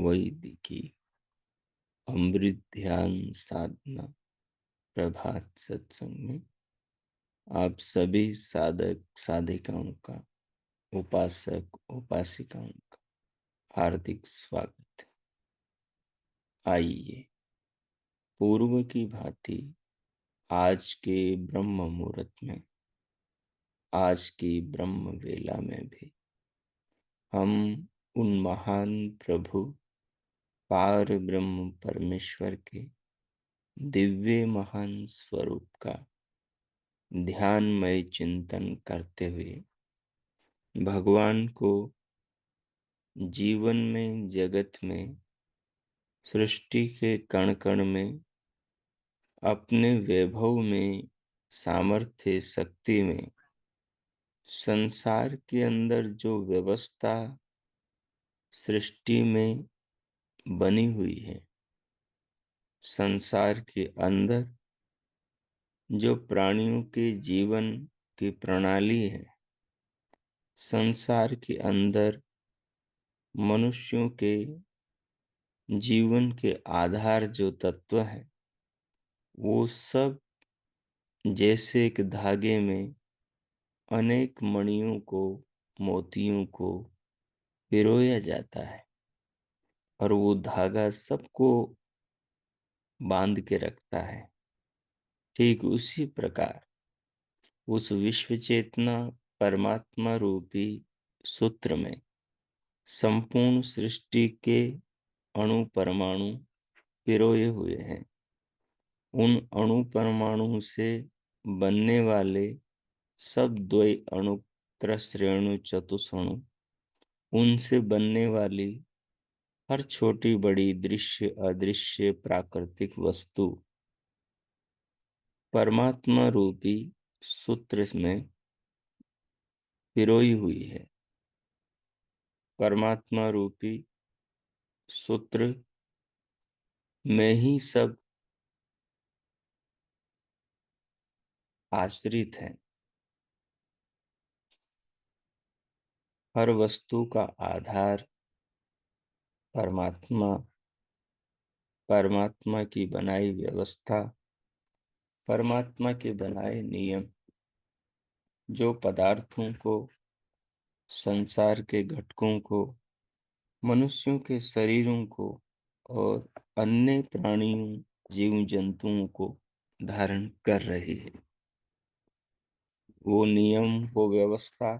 वैदिकी अमृत ध्यान साधना प्रभात सत्संग में आप सभी साधक साधिकाओं का, उपासक उपासिकाओं का हार्दिक स्वागत है। आइए पूर्व की भांति आज के ब्रह्म मुहूर्त में, आज की ब्रह्म वेला में भी हम उन महान प्रभु पार ब्रह्म परमेश्वर के दिव्य महान स्वरूप का ध्यानमय चिंतन करते हुए भगवान को जीवन में, जगत में, सृष्टि के कण कण में, अपने वैभव में, सामर्थ्य शक्ति में, संसार के अंदर जो व्यवस्था सृष्टि में बनी हुई है, संसार के अंदर जो प्राणियों के जीवन की प्रणाली है, संसार के अंदर मनुष्यों के जीवन के आधार जो तत्व है, वो सब जैसे एक धागे में अनेक मणियों को, मोतियों को पिरोया जाता है और वो धागा सबको बांध के रखता है। ठीक उसी प्रकार उस विश्व चेतना परमात्मा रूपी सूत्र में संपूर्ण सृष्टि के अणु परमाणु पिरोए हुए हैं। उन अणु परमाणु से बनने वाले सब द्वय अणु, त्रसरेणु, चतुष्णु, उनसे बनने वाली हर छोटी बड़ी दृश्य अदृश्य प्राकृतिक वस्तु परमात्मा रूपी सूत्र में पिरोई हुई है। परमात्मा रूपी सूत्र में ही सब आश्रित है। हर वस्तु का आधार परमात्मा, परमात्मा की बनाई व्यवस्था, परमात्मा के बनाए नियम, जो पदार्थों को, संसार के घटकों को, मनुष्यों के शरीरों को और अन्य प्राणियों, जीव जंतुओं को धारण कर रही है। वो नियम, वो व्यवस्था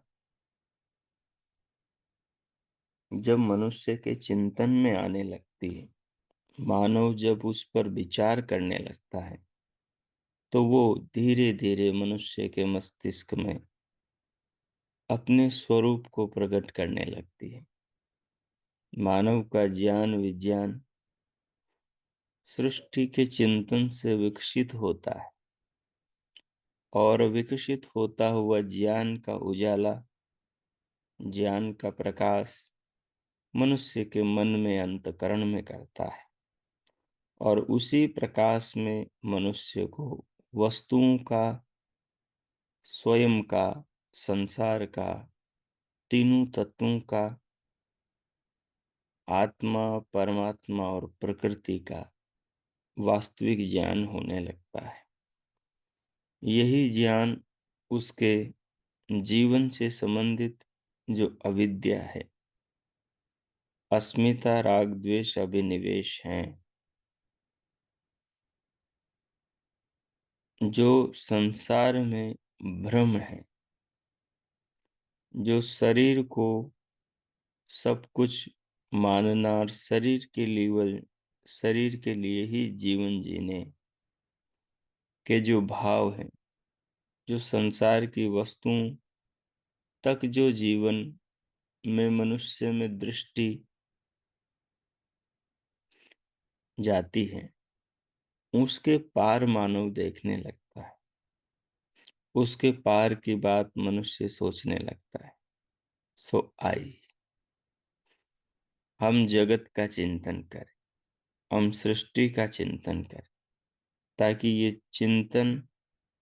जब मनुष्य के चिंतन में आने लगती है, मानव जब उस पर विचार करने लगता है, तो वो धीरे धीरे मनुष्य के मस्तिष्क में अपने स्वरूप को प्रकट करने लगती है। मानव का ज्ञान विज्ञान सृष्टि के चिंतन से विकसित होता है और विकसित होता हुआ ज्ञान का उजाला, ज्ञान का प्रकाश मनुष्य के मन में, अंतकरण में करता है और उसी प्रकाश में मनुष्य को वस्तुओं का, स्वयं का, संसार का, तीनों तत्वों का, आत्मा, परमात्मा और प्रकृति का वास्तविक ज्ञान होने लगता है। यही ज्ञान उसके जीवन से संबंधित जो अविद्या है, अस्मिता, राग, द्वेष, अभिनिवेश हैं, जो संसार में भ्रम है, जो शरीर को सब कुछ मानना और शरीर के लिए ही जीवन जीने के जो भाव हैं, जो संसार की वस्तुओं तक जो जीवन में मनुष्य में दृष्टि जाती है, उसके पार मानव देखने लगता है। उसके पार की बात मनुष्य सोचने लगता है। सो आई, हम जगत का चिंतन करें, हम सृष्टि का चिंतन करें, ताकि ये चिंतन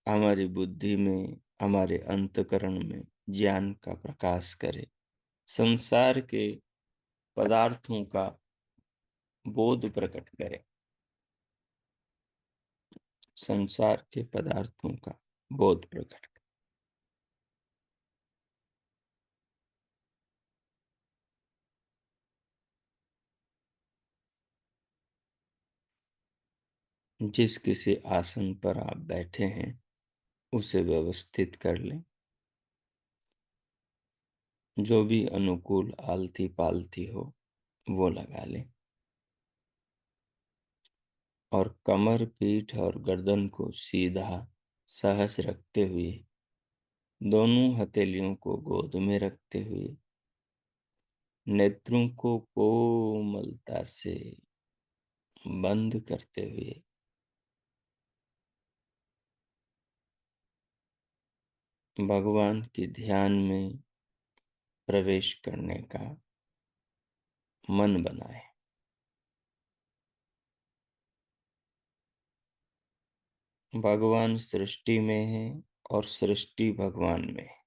हमारी बुद्धि में, हमारे अंतःकरण में ज्ञान का प्रकाश करे, संसार के पदार्थों का बोध प्रकट करे, संसार के पदार्थों का बोध प्रकट करे। जिस किसी आसन पर आप बैठे हैं, उसे व्यवस्थित कर लें। जो भी अनुकूल आलती पालती हो वो लगा लें, और कमर, पीठ और गर्दन को सीधा सहज रखते हुए, दोनों हथेलियों को गोद में रखते हुए, नेत्रों को कोमलता से बंद करते हुए, भगवान के ध्यान में प्रवेश करने का मन बनाए। भगवान सृष्टि में है और सृष्टि भगवान में है।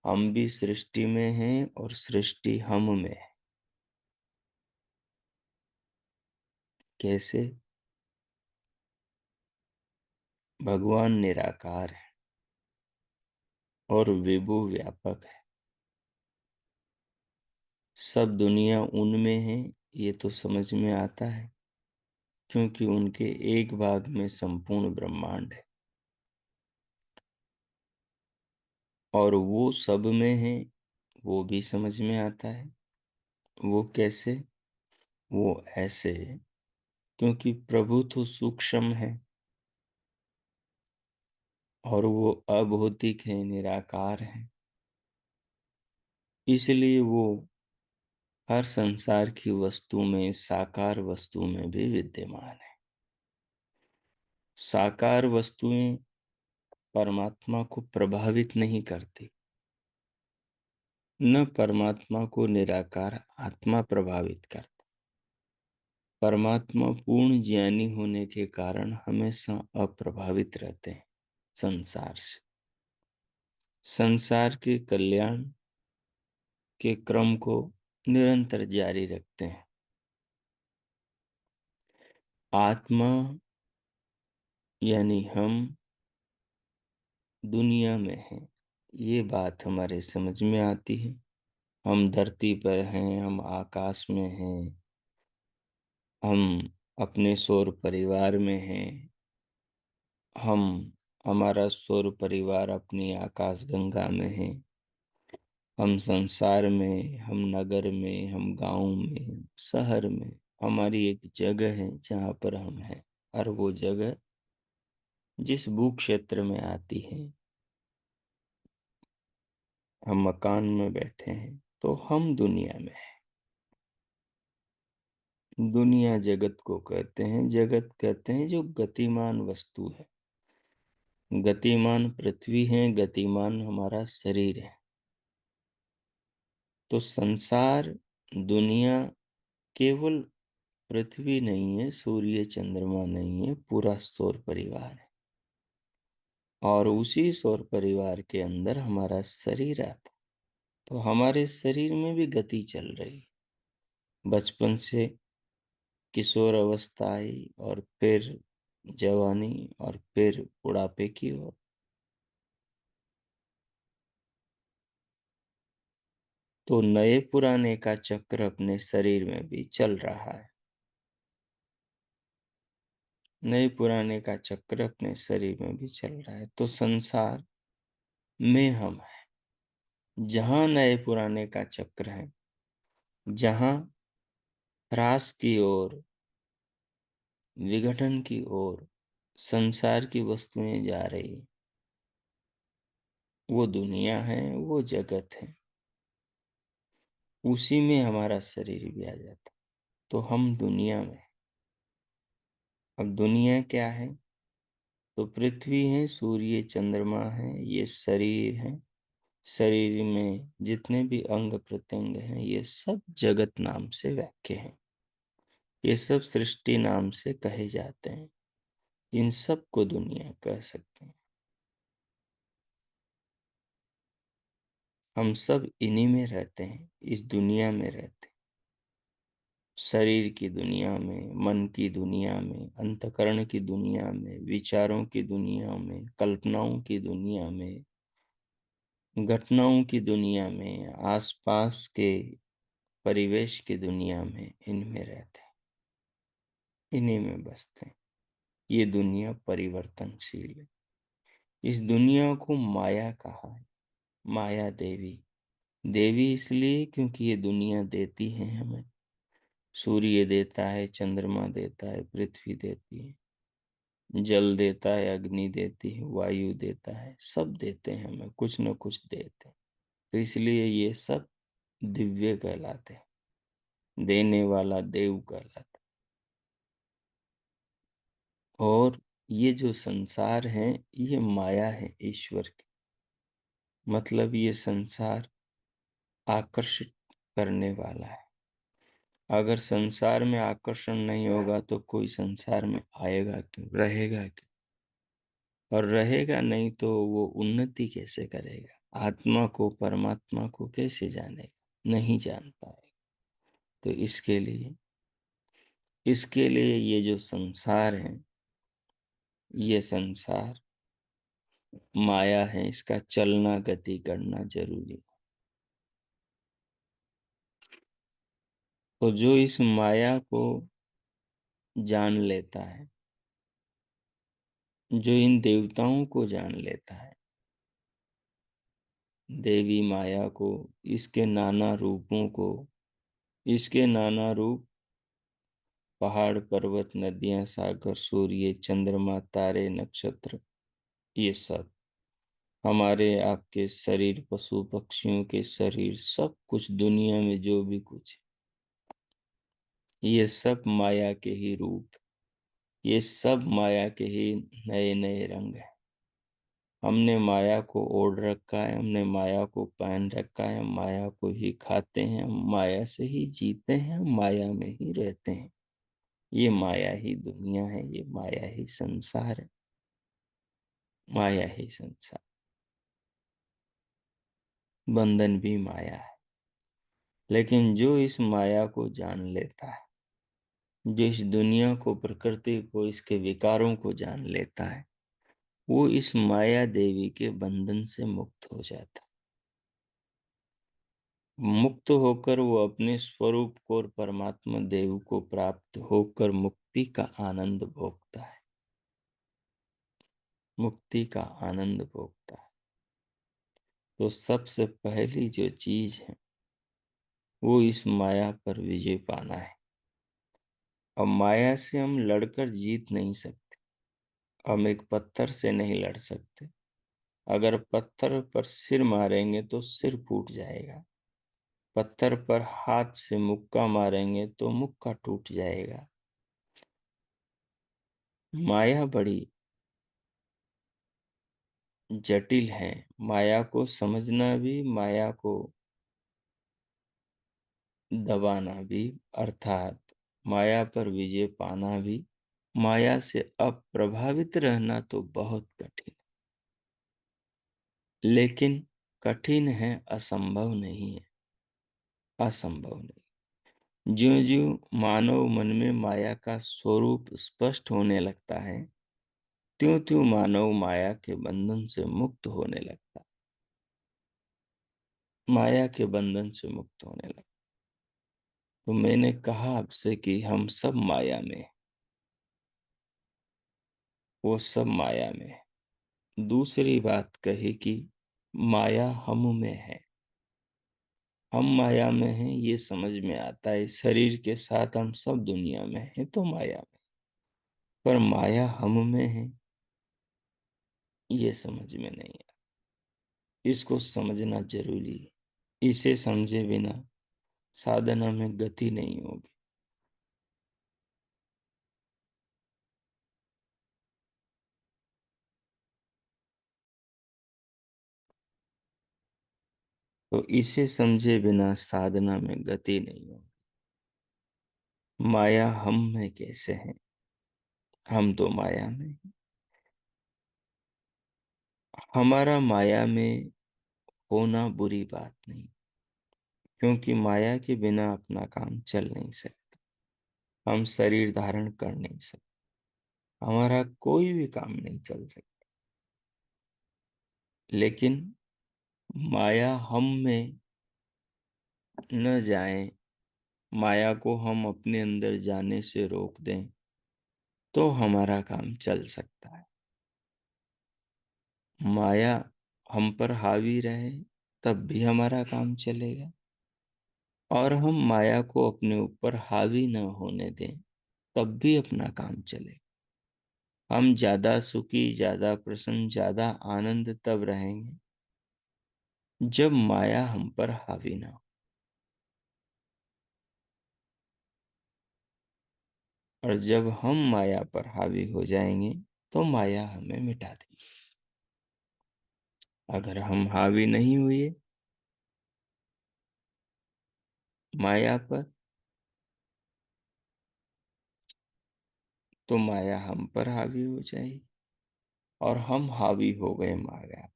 हम भी सृष्टि में हैं और सृष्टि हम में है। कैसे? भगवान निराकार है और विभु व्यापक है। सब दुनिया उनमें है, ये तो समझ में आता है, क्योंकि उनके एक भाग में संपूर्ण ब्रह्मांड है। और वो सब में है, वो भी समझ में आता है। वो कैसे? वो ऐसे, क्योंकि प्रभु तो सूक्ष्म है और वो अभौतिक है, निराकार है। इसलिए वो हर संसार की वस्तु में, साकार वस्तु में भी विद्यमान है। साकार वस्तुएं परमात्मा को प्रभावित नहीं करती, न परमात्मा को निराकार आत्मा प्रभावित करता। परमात्मा पूर्ण ज्ञानी होने के कारण हमेशा अप्रभावित रहते हैं संसार से। संसार के कल्याण के क्रम को निरंतर जारी रखते हैं। आत्मा यानी हम दुनिया में हैं, ये बात हमारे समझ में आती है। हम धरती पर हैं, हम आकाश में हैं, हम अपने सौर परिवार में हैं, हम हमारा सौर परिवार अपनी आकाश गंगा में है। हम संसार में, हम नगर में, हम गांव में, शहर में, हमारी एक जगह है जहाँ पर हम हैं। और वो जगह जिस भू क्षेत्र में आती है, हम मकान में बैठे हैं, तो हम दुनिया में हैं। दुनिया जगत को कहते हैं। जगत कहते हैं जो गतिमान वस्तु है। गतिमान पृथ्वी है, गतिमान हमारा शरीर है। तो संसार, दुनिया केवल पृथ्वी नहीं है, सूर्य चंद्रमा नहीं है, पूरा सौर परिवार है। और उसी सौर परिवार के अंदर हमारा शरीर आता है। तो हमारे शरीर में भी गति चल रही है। बचपन से किशोर अवस्था आई, और फिर जवानी, और फिर बुढ़ापे की ओर। तो नए पुराने का चक्र अपने शरीर में भी चल रहा है। नए पुराने का चक्र अपने शरीर में भी चल रहा है। तो संसार में हम हैं, जहां नए पुराने का चक्र है, जहां ह्रास की ओर, विघटन की ओर संसार की वस्तुएं जा रही, वो दुनिया है, वो जगत है, उसी में हमारा शरीर भी आ जाता। तो हम दुनिया में। अब दुनिया क्या है? तो पृथ्वी है, सूर्य, चंद्रमा है, ये शरीर है। शरीर में जितने भी अंग प्रत्यंग हैं, ये सब जगत नाम से व्याख्या हैं। ये सब सृष्टि नाम से कहे जाते हैं। इन सब को दुनिया कह सकते हैं। हम सब इन्हीं में रहते हैं, इस दुनिया में रहते हैं। शरीर की दुनिया में, मन की दुनिया में, अंतकरण की दुनिया में, विचारों की दुनिया में, कल्पनाओं की दुनिया में, घटनाओं की दुनिया में, आसपास के परिवेश की दुनिया में, इनमें रहते हैं, इन्हीं में बसते हैं। ये दुनिया परिवर्तनशील है। इस दुनिया को माया कहा है। माया देवी। देवी इसलिए क्योंकि ये दुनिया देती है हमें। सूर्य देता है, चंद्रमा देता है, पृथ्वी देती है, जल देता है, अग्नि देती है, वायु देता है, सब देते हैं हमें, कुछ न कुछ देते हैं। तो इसलिए ये सब दिव्य कहलाते हैं। देने वाला देव कहलाता है। और ये जो संसार है, ये माया है ईश्वर की। मतलब ये संसार आकर्षित करने वाला है। अगर संसार में आकर्षण नहीं होगा तो कोई संसार में आएगा क्यों, रहेगा क्यों? और रहेगा नहीं तो वो उन्नति कैसे करेगा? आत्मा को, परमात्मा को कैसे जानेगा? नहीं जान पाएगा। तो इसके लिए ये जो संसार है, ये संसार माया है, इसका चलना, गति करना जरूरी है। तो जो इस माया को जान लेता है, जो इन देवताओं को जान लेता है, देवी माया को, इसके नाना रूपों को, इसके नाना रूप, पहाड़, पर्वत, नदियां, सागर, सूर्य, चंद्रमा, तारे, नक्षत्र, ये सब, हमारे आपके शरीर, पशु पक्षियों के शरीर, सब कुछ दुनिया में जो भी कुछ है, ये सब माया के ही रूप, ये सब माया के ही नए नए रंग है। हमने माया को ओढ़ रखा है, हमने माया को पहन रखा है, हम माया को ही खाते हैं, हम माया से ही जीते हैं, हम माया में ही रहते हैं। ये माया ही दुनिया है, ये माया ही संसार है, माया ही संसार। बंधन भी माया है। लेकिन जो इस माया को जान लेता है, जो इस दुनिया को, प्रकृति को, इसके विकारों को जान लेता है, वो इस माया देवी के बंधन से मुक्त हो जाता है। मुक्त होकर वो अपने स्वरूप को और परमात्मा देव को प्राप्त होकर मुक्ति का आनंद भोगता है। मुक्ति का आनंद भोगता है। तो सबसे पहली जो चीज है, वो इस माया पर विजय पाना है। और माया से हम लड़कर जीत नहीं सकते। हम एक पत्थर से नहीं लड़ सकते। अगर पत्थर पर सिर मारेंगे तो सिर फूट जाएगा। पत्थर पर हाथ से मुक्का मारेंगे तो मुक्का टूट जाएगा। माया बड़ी जटिल है। माया को समझना भी, माया को दबाना भी, अर्थात माया पर विजय पाना भी, माया से अप्रभावित रहना तो बहुत कठिन, लेकिन कठिन है, असंभव नहीं है। असंभव नहीं। ज्यों ज्यों मानव मन में माया का स्वरूप स्पष्ट होने लगता है, त्यों त्यों मानव माया के बंधन से मुक्त होने लगता है। माया के बंधन से मुक्त होने लगता। तो मैंने कहा आपसे कि हम सब माया में, वो सब माया में है। दूसरी बात कही कि माया हम में है। हम माया में हैं, ये समझ में आता है। शरीर के साथ हम सब दुनिया में हैं तो माया में, पर माया हम में है, ये समझ में नहीं आता। इसको समझना जरूरी है। इसे समझे बिना साधना में गति नहीं होगी। तो इसे समझे बिना साधना में गति नहीं होगी। माया हम में कैसे है? हम तो माया में हैं। हमारा माया में होना बुरी बात नहीं, क्योंकि माया के बिना अपना काम चल नहीं सकता। हम शरीर धारण कर नहीं सकते, हमारा कोई भी काम नहीं चल सकता। लेकिन माया हम में न जाए, माया को हम अपने अंदर जाने से रोक दें, तो हमारा काम चल सकता है। माया हम पर हावी रहे, तब भी हमारा काम चलेगा। और हम माया को अपने ऊपर हावी न होने दें, तब भी अपना काम चलेगा। हम ज्यादा सुखी, ज्यादा प्रसन्न, ज्यादा आनंद तब रहेंगे जब माया हम पर हावी ना हो। और जब हम माया पर हावी हो जाएंगे, तो माया हमें मिटा देगी। अगर हम हावी नहीं हुए माया पर, तो माया हम पर हावी हो जाएगी, और हम हावी हो गए माया।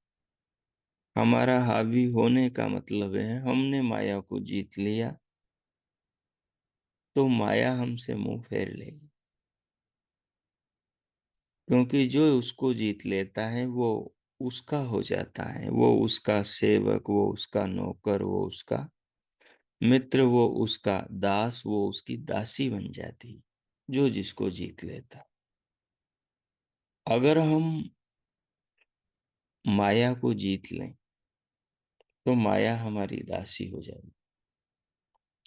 हमारा हावी होने का मतलब है हमने माया को जीत लिया, तो माया हमसे मुंह फेर लेगी। क्योंकि जो उसको जीत लेता है वो उसका हो जाता है, वो उसका सेवक, वो उसका नौकर, वो उसका मित्र, वो उसका दास, वो उसकी दासी बन जाती है, जो जिसको जीत लेता। अगर हम माया को जीत लें, तो माया हमारी दासी हो जाएगी,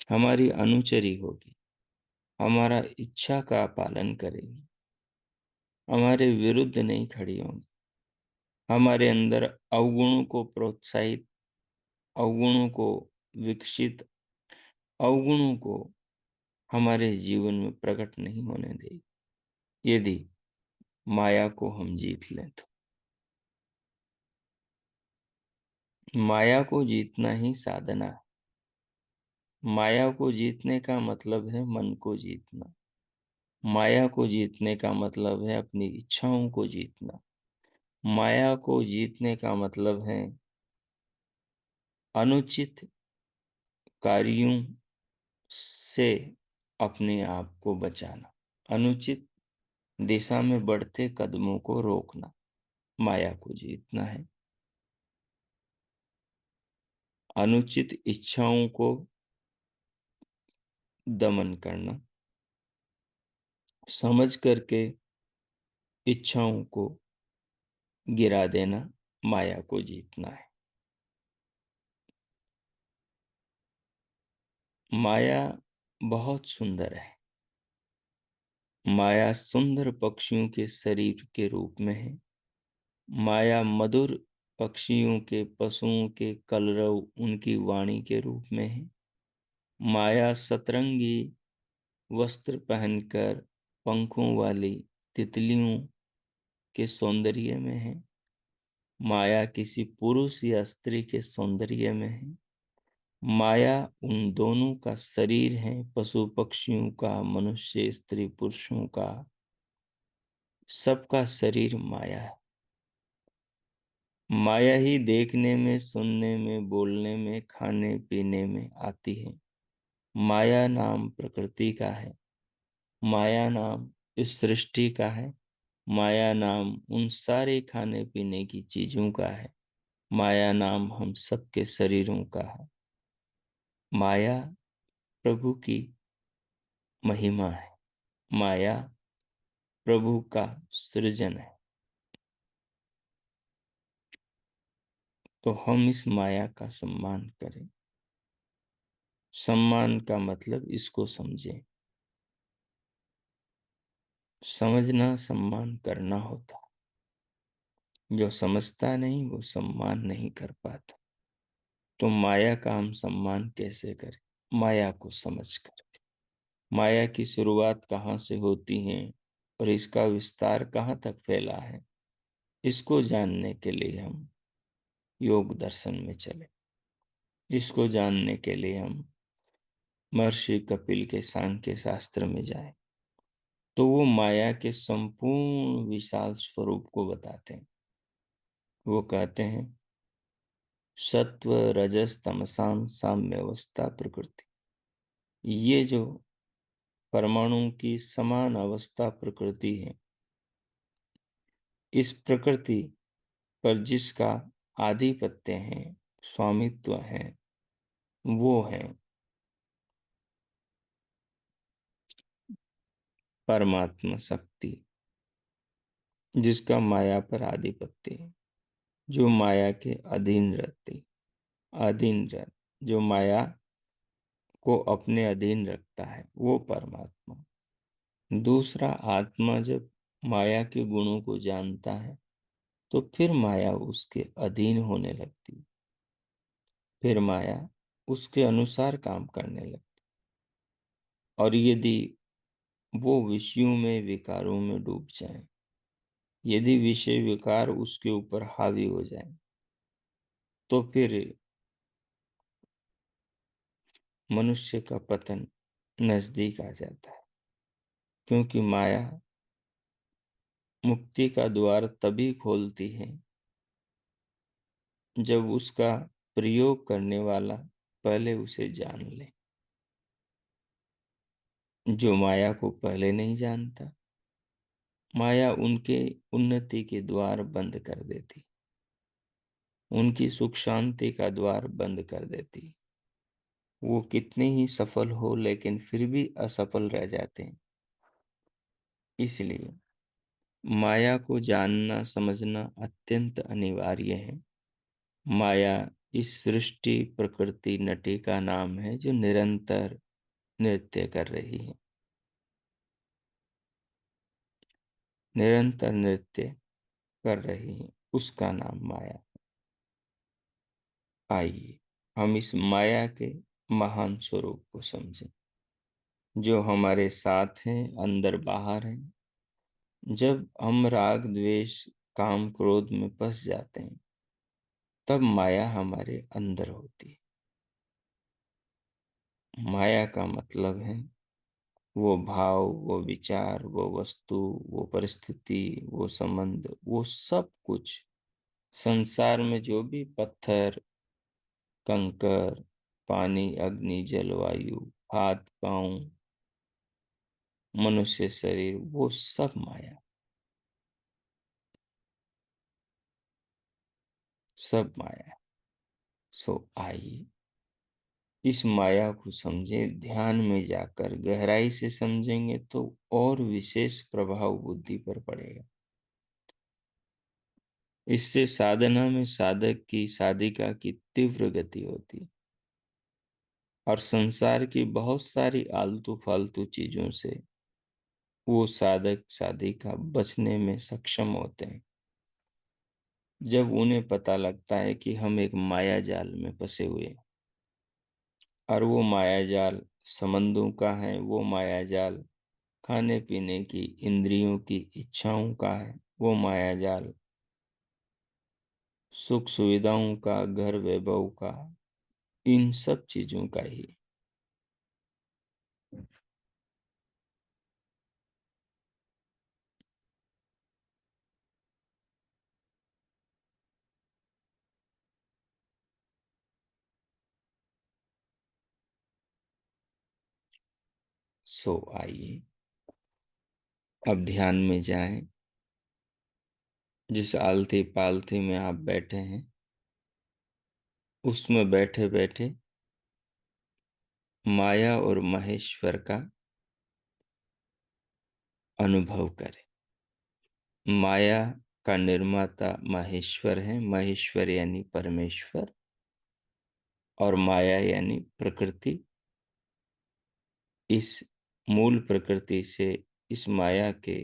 हमारी अनुचरी होगी, हमारा इच्छा का पालन करेगी, हमारे विरुद्ध नहीं खड़ी होंगी, हमारे अंदर अवगुणों को प्रोत्साहित, अवगुणों को विकसित, अवगुणों को हमारे जीवन में प्रकट नहीं होने देगी, यदि माया को हम जीत लें तो। माया को जीतना ही साधना है। माया को जीतने का मतलब है मन को जीतना। माया को जीतने का मतलब है अपनी इच्छाओं को जीतना। माया को जीतने का मतलब है अनुचित कार्यों से अपने आप को बचाना, अनुचित दिशा में बढ़ते कदमों को रोकना। माया को जीतना है। अनुचित इच्छाओं को दमन करना, समझ करके इच्छाओं को गिरा देना, माया को जीतना है। माया बहुत सुंदर है। माया सुंदर पक्षियों के शरीर के रूप में है। माया मधुर पक्षियों के, पशुओं के कलरव उनकी वाणी के रूप में है। माया सतरंगी वस्त्र पहनकर पंखों वाली तितलियों के सौंदर्य में है। माया किसी पुरुष या स्त्री के सौंदर्य में है। माया उन दोनों का शरीर है, पशु पक्षियों का, मनुष्य स्त्री पुरुषों का, सबका शरीर माया है। माया ही देखने में, सुनने में, बोलने में, खाने पीने में आती है। माया नाम प्रकृति का है। माया नाम इस सृष्टि का है। माया नाम उन सारे खाने पीने की चीजों का है। माया नाम हम सबके शरीरों का है। माया प्रभु की महिमा है। माया प्रभु का सृजन है। तो हम इस माया का सम्मान करें। सम्मान का मतलब इसको समझें। समझना सम्मान करना होता है। जो समझता नहीं वो सम्मान नहीं कर पाता। तो माया का हम सम्मान कैसे करें? माया को समझ कर। माया की शुरुआत कहाँ से होती है और इसका विस्तार कहाँ तक फैला है, इसको जानने के लिए हम योग दर्शन में चले। जिसको जानने के लिए हम महर्षि कपिल के सांख्य शास्त्र में जाए, तो वो माया के संपूर्ण विशाल स्वरूप को बताते हैं। वो कहते हैं सत्व रजस तमसाम साम्य अवस्था प्रकृति। ये जो परमाणु की समान अवस्था प्रकृति है, इस प्रकृति पर जिसका आधिपत्य है, स्वामित्व है, वो है परमात्मा शक्ति, जिसका माया पर आधिपत्य है, जो माया के अधीन रह जो माया को अपने अधीन रखता है, वो परमात्मा। दूसरा, आत्मा जब माया के गुणों को जानता है तो फिर माया उसके अधीन होने लगती, फिर माया उसके अनुसार काम करने लगती। और यदि वो विषयों में विकारों में डूब जाए, यदि विषय विकार उसके ऊपर हावी हो जाए, तो फिर मनुष्य का पतन नजदीक आ जाता है। क्योंकि माया मुक्ति का द्वार तभी खोलती है जब उसका प्रयोग करने वाला पहले उसे जान ले। जो माया को पहले नहीं जानता, माया उनके उन्नति के द्वार बंद कर देती, उनकी सुख शांति का द्वार बंद कर देती। वो कितने ही सफल हो लेकिन फिर भी असफल रह जाते हैं। इसलिए माया को जानना समझना अत्यंत अनिवार्य है। माया इस सृष्टि प्रकृति नटी का नाम है जो निरंतर नृत्य कर रही है, निरंतर नृत्य कर रही है, उसका नाम माया। आइए हम इस माया के महान स्वरूप को समझें, जो हमारे साथ हैं, अंदर बाहर हैं। जब हम राग द्वेष काम क्रोध में फंस जाते हैं, तब माया हमारे अंदर होती है। माया का मतलब है वो भाव, वो विचार, वो वस्तु, वो परिस्थिति, वो संबंध, वो सब कुछ संसार में जो भी पत्थर, कंकर, पानी, अग्नि, जलवायु, हाथ पांव, मनुष्य शरीर, वो सब माया, सब माया। सो आइए इस माया को समझें। ध्यान में जाकर गहराई से समझेंगे तो और विशेष प्रभाव बुद्धि पर पड़ेगा। इससे साधना में साधक की साधिका की तीव्र गति होती, और संसार की बहुत सारी आलतू फालतू चीजों से वो साधक साधिका बचने में सक्षम होते हैं। जब उन्हें पता लगता है कि हम एक माया जाल में फंसे हुए हैं, और वो माया जाल संबंधों का है, वो माया जाल खाने पीने की इंद्रियों की इच्छाओं का है, वो माया जाल सुख सुविधाओं का, घर वैभव का, इन सब चीजों का ही। सो आइए अब ध्यान में जाएं। जिस आलती पालथी में आप बैठे हैं, उसमें बैठे बैठे माया और महेश्वर का अनुभव करें। माया का निर्माता महेश्वर है, महेश्वर यानी परमेश्वर, और माया यानी प्रकृति। इस मूल प्रकृति से, इस माया के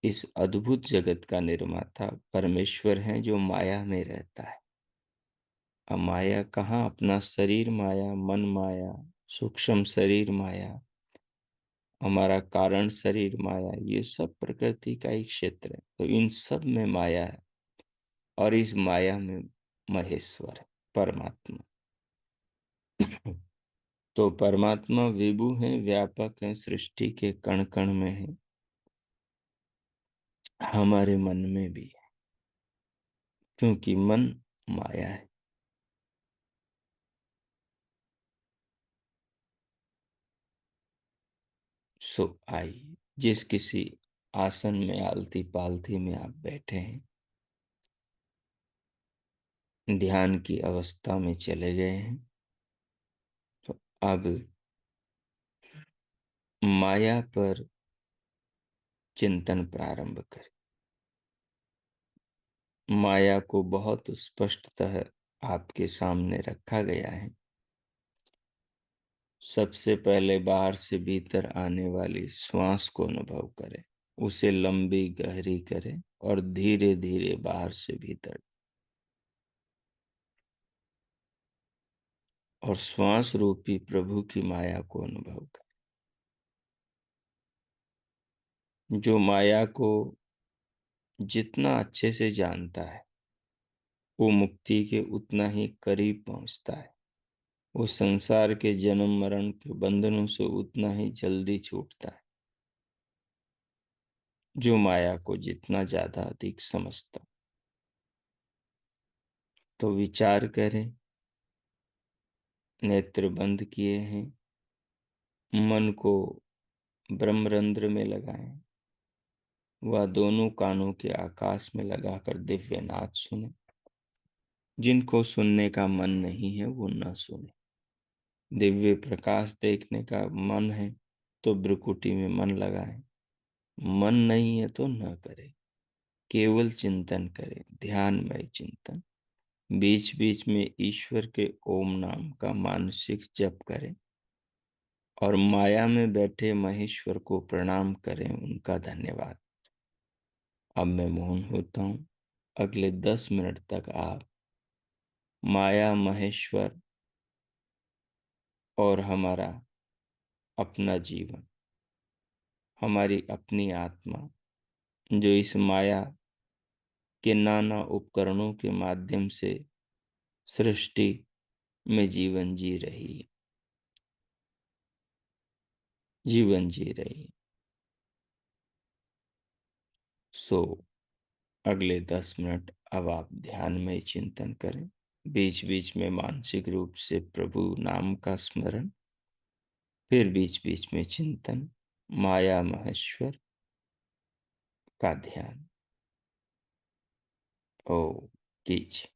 इस अद्भुत जगत का निर्माता परमेश्वर है जो माया में रहता है। अब माया कहाँ, अपना शरीर माया, मन माया, सूक्ष्म शरीर माया, हमारा कारण शरीर माया, ये सब प्रकृति का ही क्षेत्र है। तो इन सब में माया है और इस माया में महेश्वर है, परमात्मा। तो परमात्मा विभु है, व्यापक है, सृष्टि के कण कण में है, हमारे मन में भी है, क्योंकि मन माया है। सो आइए, जिस किसी आसन में आलती पालती में आप बैठे हैं, ध्यान की अवस्था में चले गए हैं, तो अब माया पर चिंतन प्रारंभ करें। माया को बहुत स्पष्टतः आपके सामने रखा गया है। सबसे पहले बाहर से भीतर आने वाली श्वास को अनुभव करें, उसे लंबी गहरी करें और धीरे धीरे बाहर से भीतर, और श्वास रूपी प्रभु की माया को अनुभव करें। जो माया को जितना अच्छे से जानता है, वो मुक्ति के उतना ही करीब पहुंचता है। वो संसार के जन्म मरण के बंधनों से उतना ही जल्दी छूटता है। जो माया को जितना ज्यादा अधिक समझता। तो विचार करें, नेत्र बंद किए हैं, मन को ब्रह्मरंध्र में लगाएं, वह दोनों कानों के आकाश में लगाकर दिव्य नाद सुने। जिनको सुनने का मन नहीं है वो न सुने। दिव्य प्रकाश देखने का मन है तो भ्रुकुटी में मन लगाएं, मन नहीं है तो न करें। केवल चिंतन करें, ध्यानमय चिंतन। बीच बीच में ईश्वर के ओम नाम का मानसिक जप करें और माया में बैठे महेश्वर को प्रणाम करें, उनका धन्यवाद। अब मैं मौन होता हूं। अगले 10 मिनट तक आप माया, महेश्वर और हमारा अपना जीवन, हमारी अपनी आत्मा, जो इस माया के नाना उपकरणों के माध्यम से सृष्टि में जीवन जी रही है, जीवन जी रही है। सो अगले 10 मिनट अब आप ध्यान में चिंतन करें, बीच बीच में मानसिक रूप से प्रभु नाम का स्मरण, फिर बीच बीच में चिंतन, माया महेश्वर का ध्यान। ओ कीजिए।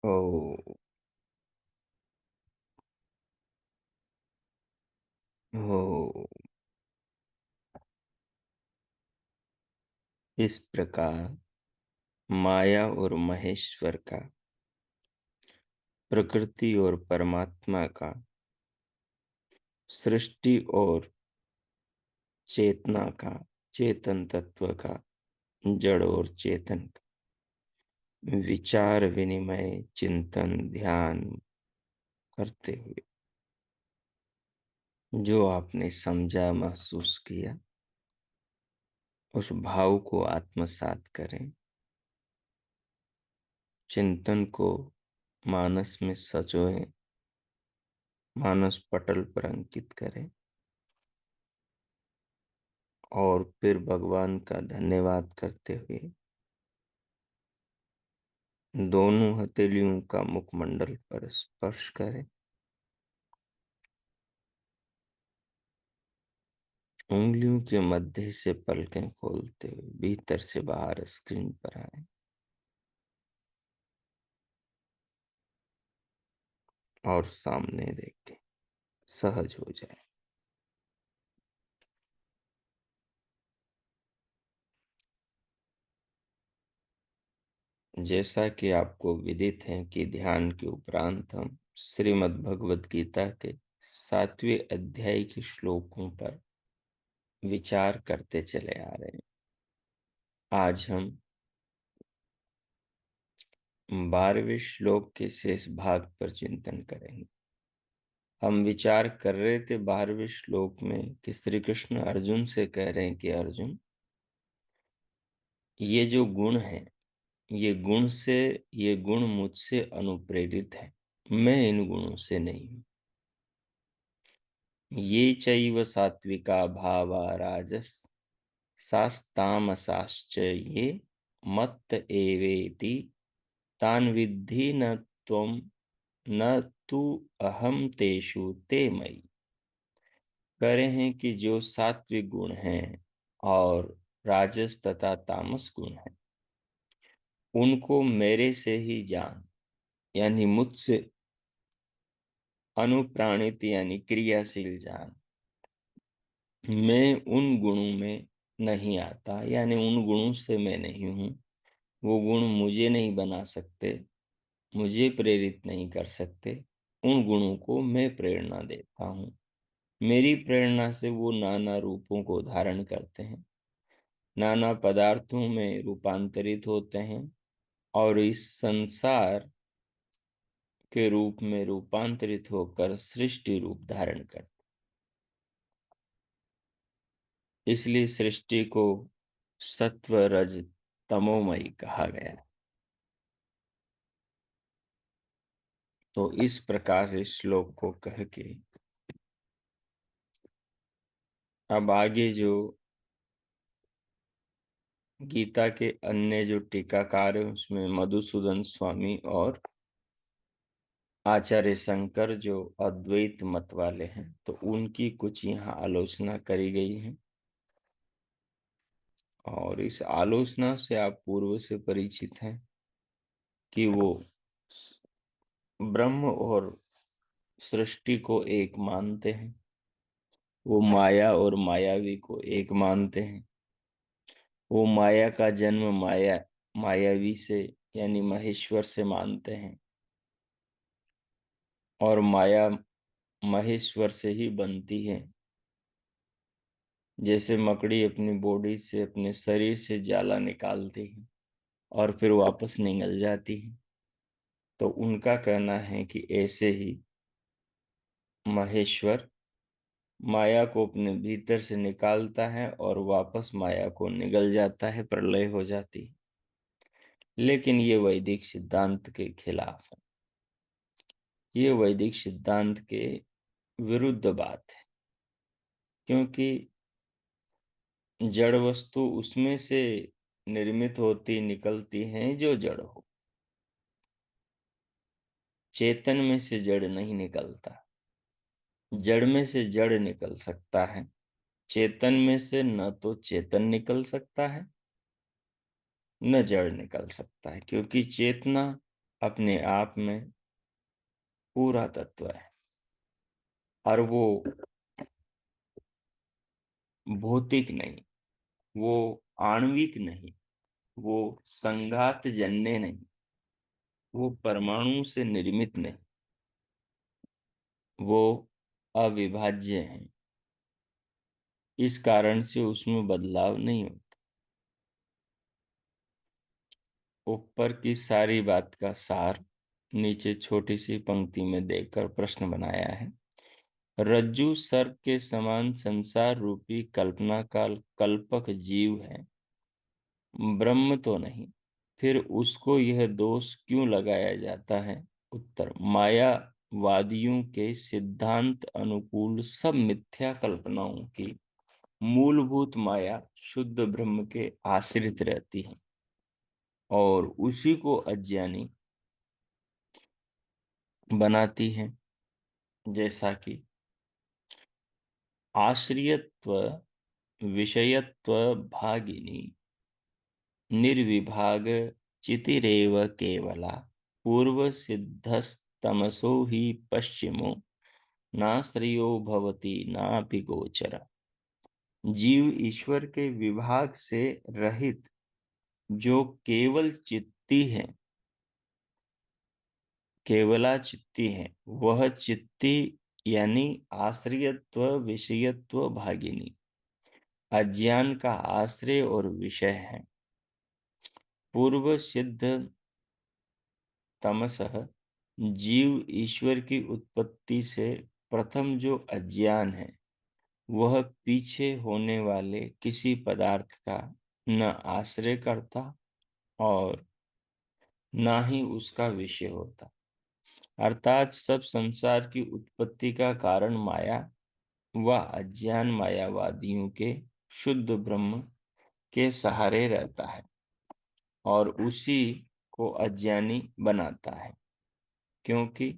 ओ, ओ, इस प्रकार माया और महेश्वर का, प्रकृति और परमात्मा का, सृष्टि और चेतना का, चेतन तत्व का, जड़ और चेतन का विचार विनिमय चिंतन ध्यान करते हुए जो आपने समझा महसूस किया, उस भाव को आत्मसात करें। चिंतन को मानस में सजोएं, मानस पटल पर अंकित करें और फिर भगवान का धन्यवाद करते हुए दोनों हथेलियों का मुखमंडल पर स्पर्श करें। उंगलियों के मध्य से पलकें खोलते हुए भीतर से बाहर स्क्रीन पर आए और सामने देखें, सहज हो जाए। जैसा कि आपको विदित है कि ध्यान के उपरांत हम श्रीमद् भगवद गीता के 7वें अध्याय के श्लोकों पर विचार करते चले आ रहे हैं। आज हम 12वें श्लोक के शेष भाग पर चिंतन करेंगे। हम विचार कर रहे थे 12वें श्लोक में कि श्री कृष्ण अर्जुन से कह रहे हैं कि अर्जुन, ये जो गुण है, ये गुण मुझसे अनुप्रेरित है, मैं इन गुणों से नहीं हूं। ये चैव सात्विका भावा राजस सास्तामसाश्च ये मत्त एवेति तान विद्धि न त्वम न तु अहम तेषु ते मयि। कह रहे हैं कि जो सात्विक गुण हैं और राजस तथा तामस गुण हैं, उनको मेरे से ही जान, यानी मुझसे अनुप्राणित यानी क्रियाशील जान। मैं उन गुणों में नहीं आता, यानी उन गुणों से मैं नहीं हूं। वो गुण मुझे नहीं बना सकते, मुझे प्रेरित नहीं कर सकते। उन गुणों को मैं प्रेरणा देता हूँ। मेरी प्रेरणा से वो नाना रूपों को धारण करते हैं, नाना पदार्थों में रूपांतरित होते हैं और इस संसार के रूप में रूपांतरित होकर सृष्टि रूप धारण करते। इसलिए सृष्टि को सत्व रज तमोमयी कहा गया। तो इस प्रकार से श्लोक को कह के अब आगे जो गीता के अन्य जो टीकाकार है उसमें मधुसूदन स्वामी और आचार्य शंकर जो अद्वैत मत वाले हैं, तो उनकी कुछ यहाँ आलोचना करी गई है। और इस आलोचना से आप पूर्व से परिचित हैं कि वो ब्रह्म और सृष्टि को एक मानते हैं, वो माया और मायावी को एक मानते हैं। वो माया का जन्म मायावी से यानी महेश्वर से मानते हैं और माया महेश्वर से ही बनती है। जैसे मकड़ी अपनी बॉडी से, अपने शरीर से जाला निकालती है और फिर वापस निगल जाती है, तो उनका कहना है कि ऐसे ही महेश्वर माया को अपने भीतर से निकालता है और वापस माया को निगल जाता है, प्रलय हो जाती है। लेकिन ये वैदिक सिद्धांत के खिलाफ है, ये वैदिक सिद्धांत के विरुद्ध बात है। क्योंकि जड़ वस्तु उसमें से निर्मित होती निकलती हैं जो जड़ हो। चेतन में से जड़ नहीं निकलता। जड़ में से जड़ निकल सकता है, चेतन में से न तो चेतन निकल सकता है न जड़ निकल सकता है। क्योंकि चेतना अपने आप में पूरा तत्व है, और वो भौतिक नहीं, वो आणविक नहीं, वो संघात जन्य नहीं, वो परमाणु से निर्मित नहीं, वो अविभाज्य है। इस कारण से उसमें बदलाव नहीं होता। ऊपर की सारी बात का सार नीचे छोटी सी पंक्ति में देकर प्रश्न बनाया है। रज्जु सर्प के समान संसार रूपी कल्पना का कल्पक जीव है, ब्रह्म तो नहीं। फिर उसको यह दोष क्यों लगाया जाता है? उत्तर, मायावादियों के सिद्धांत अनुकूल सब मिथ्या कल्पनाओं की मूलभूत माया शुद्ध ब्रह्म के आश्रित रहती है, और उसी को अज्ञानी बनाती है। जैसा कि आश्रियत्व विषयत्व भागिनी निर्विभाग चितिरेव केवला पूर्व सिद्धस्तमसो ही पश्चिमो नाश्रयो भवति नापि गोचर। जीव ईश्वर के विभाग से रहित जो केवल चित्ती है, केवला चित्ती है, वह चित्ती यानी आश्रयत्व विषयत्व भागिनी अज्ञान का आश्रय और विषय है। पूर्व सिद्ध तमसः जीव ईश्वर की उत्पत्ति से प्रथम जो अज्ञान है, वह पीछे होने वाले किसी पदार्थ का न आश्रय करता और ना ही उसका विषय होता। अर्थात सब संसार की उत्पत्ति का कारण माया व अज्ञान मायावादियों के शुद्ध ब्रह्म के सहारे रहता है और उसी को अज्ञानी बनाता है, क्योंकि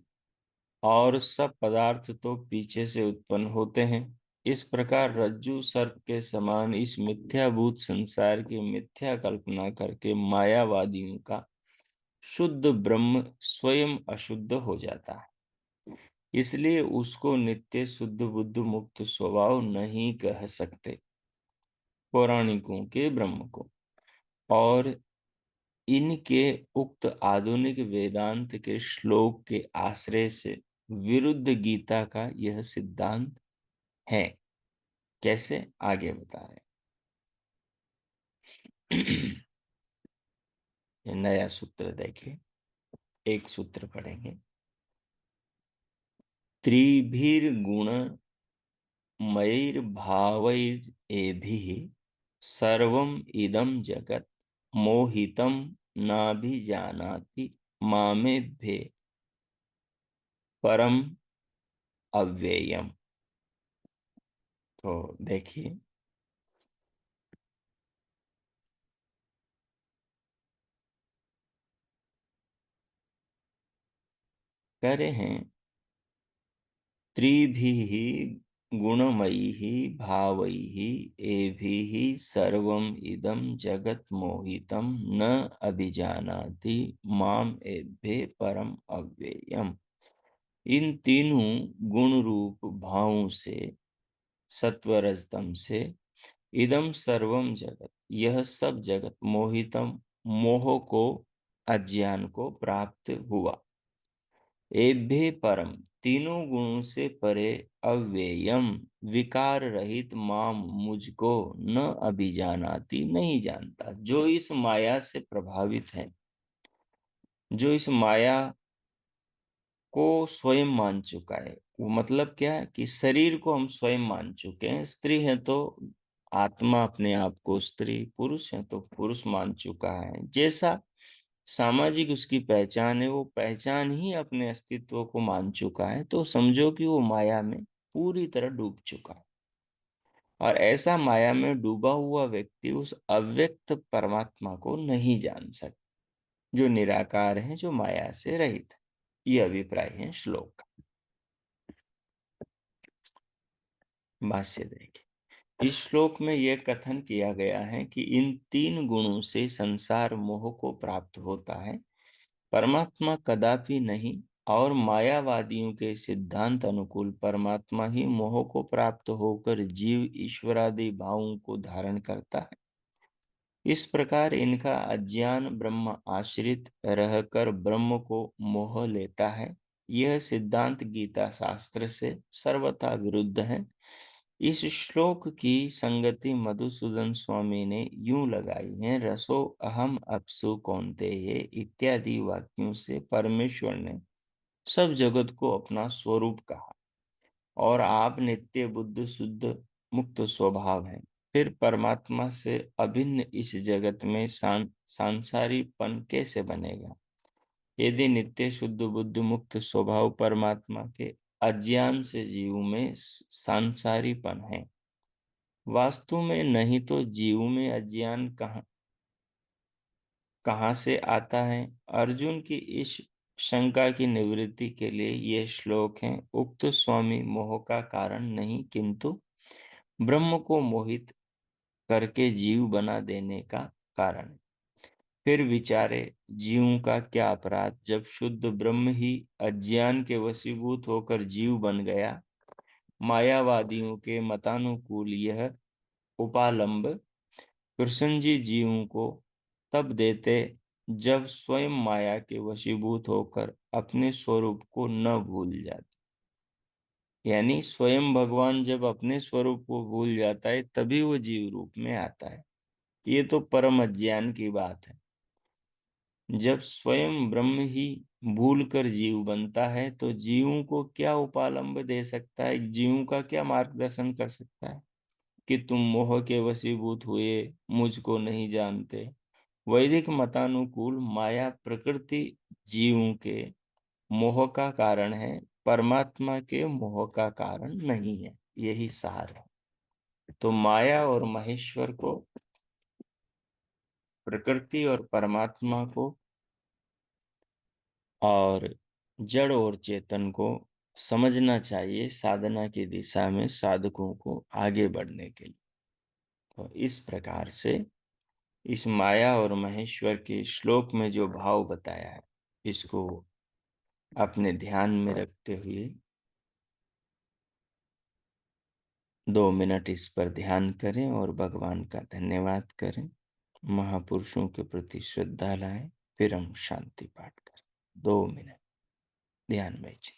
और सब पदार्थ तो पीछे से उत्पन्न होते हैं। इस प्रकार रज्जु सर्प के समान इस मिथ्याभूत संसार की मिथ्या कल्पना करके मायावादियों का शुद्ध ब्रह्म स्वयं अशुद्ध हो जाता है। इसलिए उसको नित्य शुद्ध बुद्ध मुक्त स्वभाव नहीं कह सकते पौराणिकों के ब्रह्म को। और इनके उक्त आधुनिक वेदांत के श्लोक के आश्रय से विरुद्ध गीता का यह सिद्धांत है। कैसे, आगे बता रहे हैं। ये नया सूत्र देखिए, एक सूत्र पढ़ेंगे। त्रिभिर्गुण मयैर्भावैरेभिः सर्वम् इदं जगत् मोहितं नाभिजानाति मामेभ्ये परम अव्ययम। तो देखिए, कह रहे हैं त्रिभिः गुणमयैः भावैः एभिः सर्वम् इदं जगत् मोहितं न अभिजानाति माम एभ्ये परम अव्ययम। इन तीनों गुण रूप भावों से, सत्वरजतम से, इदम सर्वम जगत, यह सब जगत, मोहितम, मोह को, अज्ञान को प्राप्त हुआ, एभ्य परम, तीनों गुणों से परे, अव्ययम, विकार रहित, माम, मुझको, न अभिजानाति, नहीं जानता, जो इस माया से प्रभावित है, जो इस माया को स्वयं मान चुका है। वो मतलब क्या है कि शरीर को हम स्वयं मान चुके हैं। स्त्री है तो आत्मा अपने आप को स्त्री, पुरुष है तो पुरुष मान चुका है। जैसा सामाजिक उसकी पहचान है, वो पहचान ही अपने अस्तित्व को मान चुका है, तो समझो कि वो माया में पूरी तरह डूब चुका है। और ऐसा माया में डूबा हुआ व्यक्ति उस अव्यक्त परमात्मा को नहीं जान सकता, जो निराकार है, जो माया से रहित है। ये अभिप्राय है श्लोक का। भाष्य देखिए, इस श्लोक में यह कथन किया गया है कि इन तीन गुणों से संसार मोह को प्राप्त होता है। परमात्मा कदापि नहीं, और मायावादियों के सिद्धांत अनुकूल परमात्मा ही मोह को प्राप्त होकर जीव ईश्वरादि भावों को धारण करता है। इस प्रकार इनका अज्ञान ब्रह्म आश्रित रहकर ब्रह्म को मोह लेता है। यह सिद्धांत गीता शास्त्र से सर्वथा विरुद्ध है। इस श्लोक की संगति मधुसूदन स्वामी ने यूं लगाई है, रसो अहम अप्सु कौन्तेय इत्यादि वाक्यों से परमेश्वर ने सब जगत को अपना स्वरूप कहा, और आप नित्य बुद्ध शुद्ध मुक्त स्वभाव हैं। फिर परमात्मा से अभिन्न इस जगत में सांसारीपन कैसे बनेगा? यदि नित्य शुद्ध बुद्ध मुक्त स्वभाव परमात्मा के अज्ञान से जीव में सांसारीपन है, वास्तु में नहीं तो जीव में अज्ञान कहाँ कहाँ से आता है? अर्जुन की इस शंका की निवृत्ति के लिए ये श्लोक हैं। उक्त स्वामी मोह का कारण नहीं, किंतु ब्रह्म को मोहित करके जीव बना देने का कारण। फिर विचारे, जीव का क्या अपराध, जब शुद्ध ब्रह्म ही अज्ञान के वशीभूत होकर जीव बन गया। मायावादियों के मतानुकूल यह उपालंब कृष्ण जी जीवों को तब देते जब स्वयं माया के वशीभूत होकर अपने स्वरूप को न भूल जाते। यानी स्वयं भगवान जब अपने स्वरूप को भूल जाता है तभी वो जीव रूप में आता है। ये तो परम अज्ञान की बात है। जब स्वयं ब्रह्म ही भूल कर जीव बनता है तो जीवों को क्या उपालंब दे सकता है, जीवों का क्या मार्गदर्शन कर सकता है कि तुम मोह के वशीभूत हुए, मुझको नहीं जानते। वैदिक मतानुकूल माया प्रकृति जीवों के मोह का कारण है, परमात्मा के मोह का कारण नहीं है। यही सार है। तो माया और महेश्वर को, प्रकृति और परमात्मा को, और जड़ और चेतन को समझना चाहिए साधना की दिशा में साधकों को आगे बढ़ने के लिए। तो इस प्रकार से इस माया और महेश्वर के श्लोक में जो भाव बताया है, इसको अपने ध्यान में रखते हुए 2 मिनट इस पर ध्यान करें और भगवान का धन्यवाद करें, महापुरुषों के प्रति श्रद्धा लाएं, फिर हम शांति पाठ करें। 2 मिनट ध्यान में चिंतन।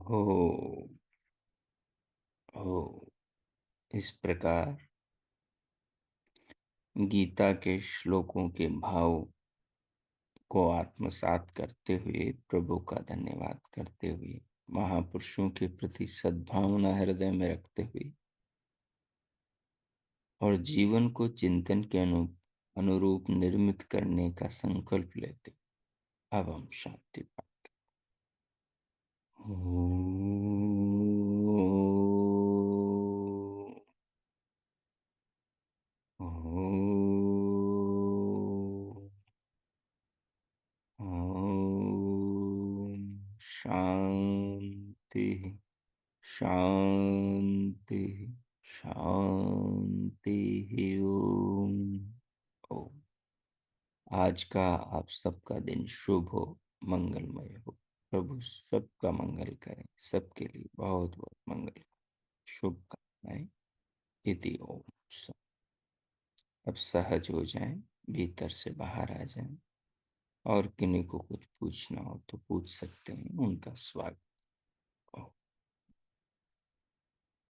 हो हो। इस प्रकार गीता के श्लोकों के भाव को आत्मसात करते हुए, प्रभु का धन्यवाद करते हुए, महापुरुषों के प्रति सद्भावना हृदय में रखते हुए और जीवन को चिंतन के अनुरूप निर्मित करने का संकल्प लेते, अब हम शांति पाठ। ओम शांति शांति शांति। ओम। ओम। आज का आप सबका दिन शुभ हो, मंगलमय हो। प्रभु सबका मंगल करें, सबके लिए बहुत बहुत मंगल, शुभकामनाएं। इति ओम। अब सहज हो जाएं, भीतर से बाहर आ जाएं, और किन्हीं को कुछ पूछना हो तो पूछ सकते हैं। उनका स्वागत।